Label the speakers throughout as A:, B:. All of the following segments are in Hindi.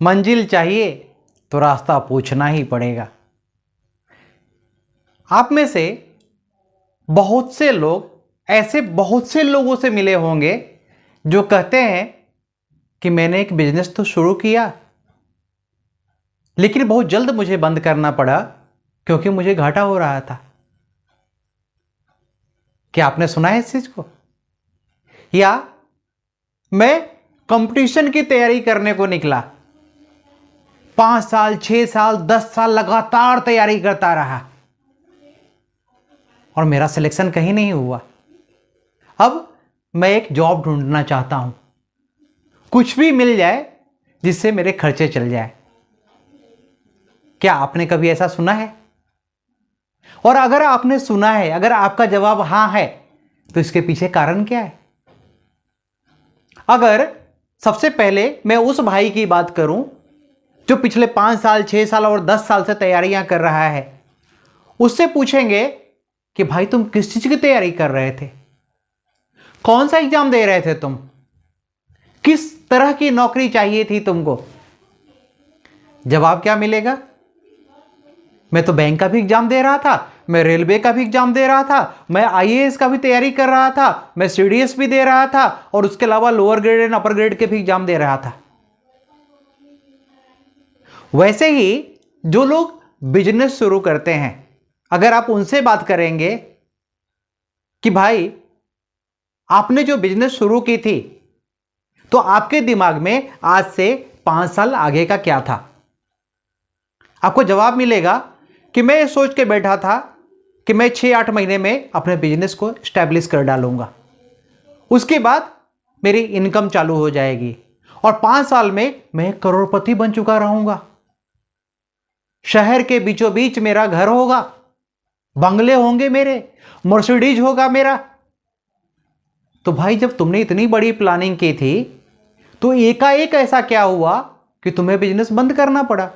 A: मंजिल चाहिए तो रास्ता पूछना ही पड़ेगा। आप में से बहुत से लोग ऐसे बहुत से लोगों से मिले होंगे जो कहते हैं कि मैंने एक बिजनेस तो शुरू किया, लेकिन बहुत जल्द मुझे बंद करना पड़ा क्योंकि मुझे घाटा हो रहा था। क्या आपने सुना है इस चीज को? या मैं कंपटीशन की तैयारी करने को निकला, 5 साल 6 साल 10 साल लगातार तैयारी करता रहा और मेरा सिलेक्शन कहीं नहीं हुआ। अब मैं एक जॉब ढूंढना चाहता हूं, कुछ भी मिल जाए जिससे मेरे खर्चे चल जाए। क्या आपने कभी ऐसा सुना है? और अगर आपने सुना है, अगर आपका जवाब हां है, तो इसके पीछे कारण क्या है? अगर सबसे पहले मैं उस भाई की बात करूं जो पिछले 5 साल 6 साल और 10 साल से तैयारियां कर रहा है, उससे पूछेंगे कि भाई तुम किस चीज की तैयारी कर रहे थे, कौन सा एग्जाम दे रहे थे तुम, किस तरह की नौकरी चाहिए थी तुमको? जवाब क्या मिलेगा? मैं तो बैंक का भी एग्जाम दे रहा था, मैं रेलवे का भी एग्जाम दे रहा था, मैं आईएएस का भी तैयारी कर रहा था, मैं सीडीएस भी दे रहा था और उसके अलावा lower grade and upper grade के भी एग्जाम दे रहा था। वैसे ही जो लोग बिजनेस शुरू करते हैं, अगर आप उनसे बात करेंगे कि भाई आपने जो बिजनेस शुरू की थी, तो आपके दिमाग में आज से 5 साल आगे का क्या था? आपको जवाब मिलेगा कि मैं ये सोच के बैठा था कि मैं 6-8 महीने में अपने बिजनेस को स्टैब्लिश कर डालूंगा, उसके बाद मेरी इनकम चालू हो जाएगी और 5 साल में मैं करोड़पति बन चुका रहूंगा, शहर के बीचों बीच मेरा घर होगा, बंगले होंगे मेरे, मर्सिडीज होगा मेरा। तो भाई जब तुमने इतनी बड़ी प्लानिंग की थी, तो एकाएक ऐसा क्या हुआ कि तुम्हें बिजनेस बंद करना पड़ा?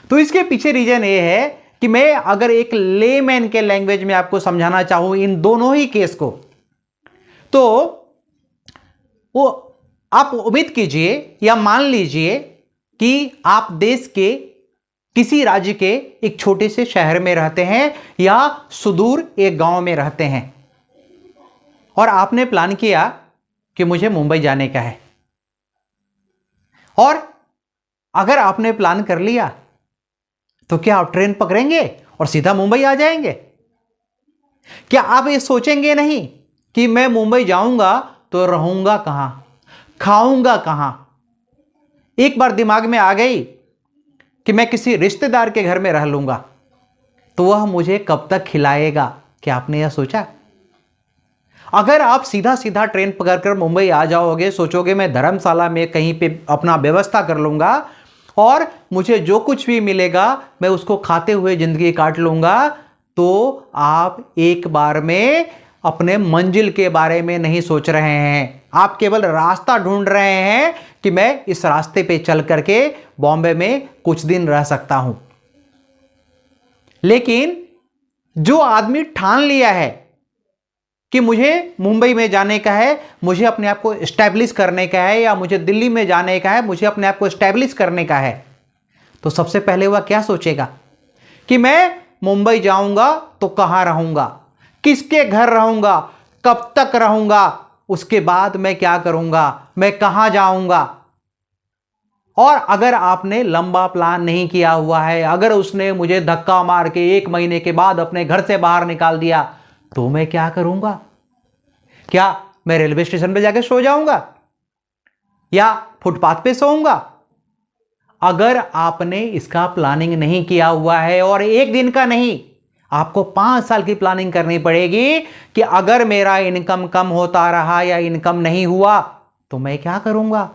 A: तो इसके पीछे रीजन ये है कि मैं अगर एक लेमैन के लैंग्वेज में आपको समझाना चाहूं इन दोनों ही केस को, तो वो आप उम्मीद कीजिए या मान लीजिए कि आप देश के किसी राज्य के एक छोटे से शहर में रहते हैं या सुदूर एक गांव में रहते हैं और आपने प्लान किया कि मुझे मुंबई जाने का है। और अगर आपने प्लान कर लिया तो क्या आप ट्रेन पकड़ेंगे और सीधा मुंबई आ जाएंगे? क्या आप ये सोचेंगे नहीं कि मैं मुंबई जाऊंगा तो रहूंगा कहां, खाऊंगा कहां? एक बार दिमाग में आ गई कि मैं किसी रिश्तेदार के घर में रह लूंगा, तो वह मुझे कब तक खिलाएगा? क्या आपने यह सोचा? अगर आप सीधा सीधा ट्रेन पकड़कर मुंबई आ जाओगे, सोचोगे मैं धर्मशाला में कहीं पे अपना व्यवस्था कर लूंगा और मुझे जो कुछ भी मिलेगा मैं उसको खाते हुए जिंदगी काट लूंगा, तो आप एक बार में अपने मंजिल के बारे में नहीं सोच रहे हैं। आप केवल रास्ता ढूंढ रहे हैं कि मैं इस रास्ते पे चल करके बॉम्बे में कुछ दिन रह सकता हूं। लेकिन जो आदमी ठान लिया है कि मुझे मुंबई में जाने का है, मुझे अपने आप को एस्टैब्लिश करने का है, या मुझे दिल्ली में जाने का है, मुझे अपने आप को एस्टैब्लिश करने का है, तो सबसे पहले वह क्या सोचेगा कि मैं मुंबई जाऊंगा तो कहां रहूंगा, किसके घर रहूंगा, कब तक रहूंगा, उसके बाद मैं क्या करूंगा, मैं कहां जाऊंगा। और अगर आपने लंबा प्लान नहीं किया हुआ है, अगर उसने मुझे धक्का मार के 1 महीने के बाद अपने घर से बाहर निकाल दिया, तो मैं क्या करूंगा? क्या मैं रेलवे स्टेशन पे जाकर सो जाऊंगा या फुटपाथ पे सोऊंगा? अगर आपने इसका प्लानिंग नहीं किया हुआ है, और एक दिन का नहीं, आपको 5 साल की प्लानिंग करनी पड़ेगी कि अगर मेरा इनकम कम होता रहा या इनकम नहीं हुआ तो मैं क्या करूंगा,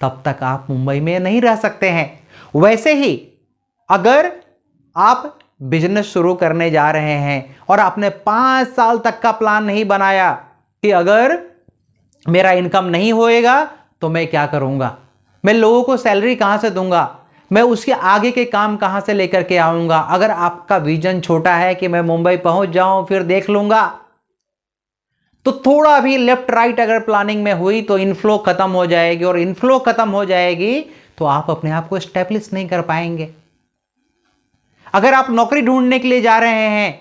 A: तब तक आप मुंबई में नहीं रह सकते हैं। वैसे ही अगर आप बिजनेस शुरू करने जा रहे हैं और आपने 5 साल तक का प्लान नहीं बनाया कि अगर मेरा इनकम नहीं होएगा तो मैं क्या करूंगा, मैं लोगों को सैलरी कहां से दूंगा, मैं उसके आगे के काम कहां से लेकर के आऊंगा। अगर आपका विजन छोटा है कि मैं मुंबई पहुंच जाऊं फिर देख लूंगा, तो थोड़ा भी लेफ्ट राइट अगर प्लानिंग में हुई तो इनफ्लो खत्म हो जाएगी, और इनफ्लो खत्म हो जाएगी तो आप अपने आप को एस्टेब्लिश नहीं कर पाएंगे। अगर आप नौकरी ढूंढने के लिए जा रहे हैं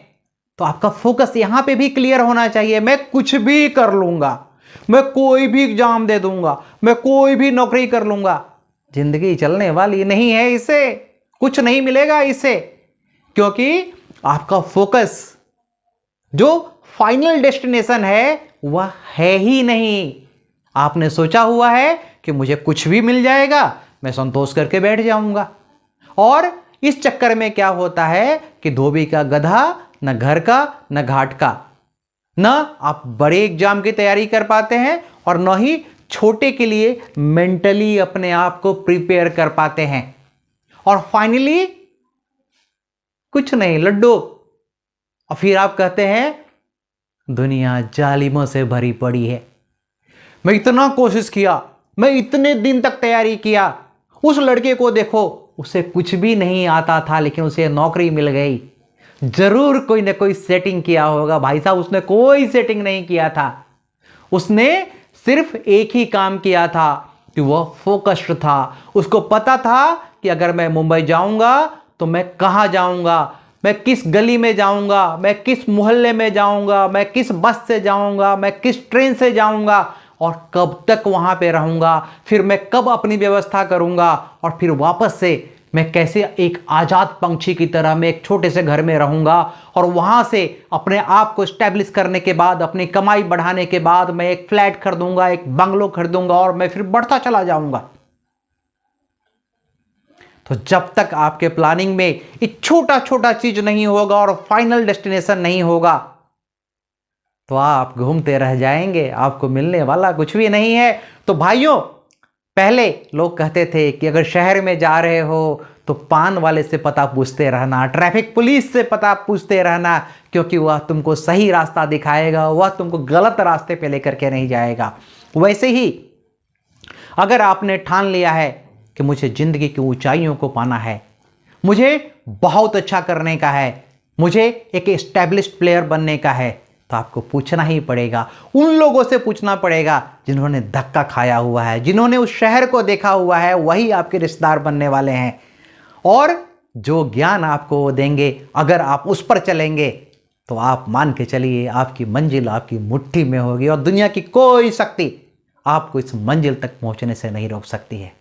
A: तो आपका फोकस यहां पे भी क्लियर होना चाहिए। मैं कुछ भी कर लूंगा, मैं कोई भी एग्जाम दे दूंगा, मैं कोई भी नौकरी कर लूंगा। जिंदगी चलने वाली नहीं है, इससे कुछ नहीं मिलेगा इससे, क्योंकि आपका फोकस जो फाइनल डेस्टिनेशन है वह है ही नहीं। आपने सोचा हुआ है कि मुझे कुछ भी मिल जाएगा, मैं संतोष करके बैठ जाऊंगा। और इस चक्कर में क्या होता है कि धोबी का गधा, न घर का न घाट का। न आप बड़े एग्जाम की तैयारी कर पाते हैं और न ही छोटे के लिए मेंटली अपने आप को प्रिपेयर कर पाते हैं, और फाइनली कुछ नहीं, लड्डू। और फिर आप कहते हैं दुनिया जालिमों से भरी पड़ी है। मैं इतना कोशिश किया, मैं इतने दिन तक तैयारी किया, उस लड़के को देखो, उसे कुछ भी नहीं आता था लेकिन उसे नौकरी मिल गई। जरूर कोई ना कोई सेटिंग किया होगा। भाई साहब, उसने कोई सेटिंग नहीं किया था, उसने सिर्फ एक ही काम किया था कि वह फोकस्ड था। उसको पता था कि अगर मैं मुंबई जाऊंगा तो मैं कहां जाऊंगा, मैं किस गली में जाऊंगा, मैं किस मोहल्ले में जाऊंगा, मैं किस बस से जाऊंगा, मैं किस ट्रेन से जाऊंगा, और कब तक वहां पे रहूंगा, फिर मैं कब अपनी व्यवस्था करूंगा, और फिर वापस से मैं कैसे एक आजाद पंछी की तरह मैं एक छोटे से घर में रहूंगा, और वहां से अपने आप को स्टैब्लिश करने के बाद, अपनी कमाई बढ़ाने के बाद मैं एक फ्लैट खरीदूंगा, एक बंगलो खरीदूंगा, और मैं फिर बढ़ता चला जाऊंगा। तो जब तक आपके प्लानिंग में एक छोटा छोटा चीज नहीं होगा और फाइनल डेस्टिनेशन नहीं होगा तो आप घूमते रह जाएंगे, आपको मिलने वाला कुछ भी नहीं है। तो भाइयों, पहले लोग कहते थे कि अगर शहर में जा रहे हो तो पान वाले से पता पूछते रहना, ट्रैफिक पुलिस से पता पूछते रहना, क्योंकि वह तुमको सही रास्ता दिखाएगा, वह तुमको गलत रास्ते पे लेकर के नहीं जाएगा। वैसे ही अगर आपने ठान लिया है कि मुझे जिंदगी की ऊंचाइयों को पाना है, मुझे बहुत अच्छा करने का है, मुझे एक एस्टैब्लिश्ड प्लेयर बनने का है, तो आपको पूछना ही पड़ेगा, उन लोगों से पूछना पड़ेगा जिन्होंने धक्का खाया हुआ है, जिन्होंने उस शहर को देखा हुआ है, वही आपके रिश्तेदार बनने वाले हैं। और जो ज्ञान आपको देंगे, अगर आप उस पर चलेंगे तो आप मान के चलिए आपकी मंजिल आपकी मुट्ठी में होगी, और दुनिया की कोई शक्ति आपको इस मंजिल तक पहुंचने से नहीं रोक सकती है।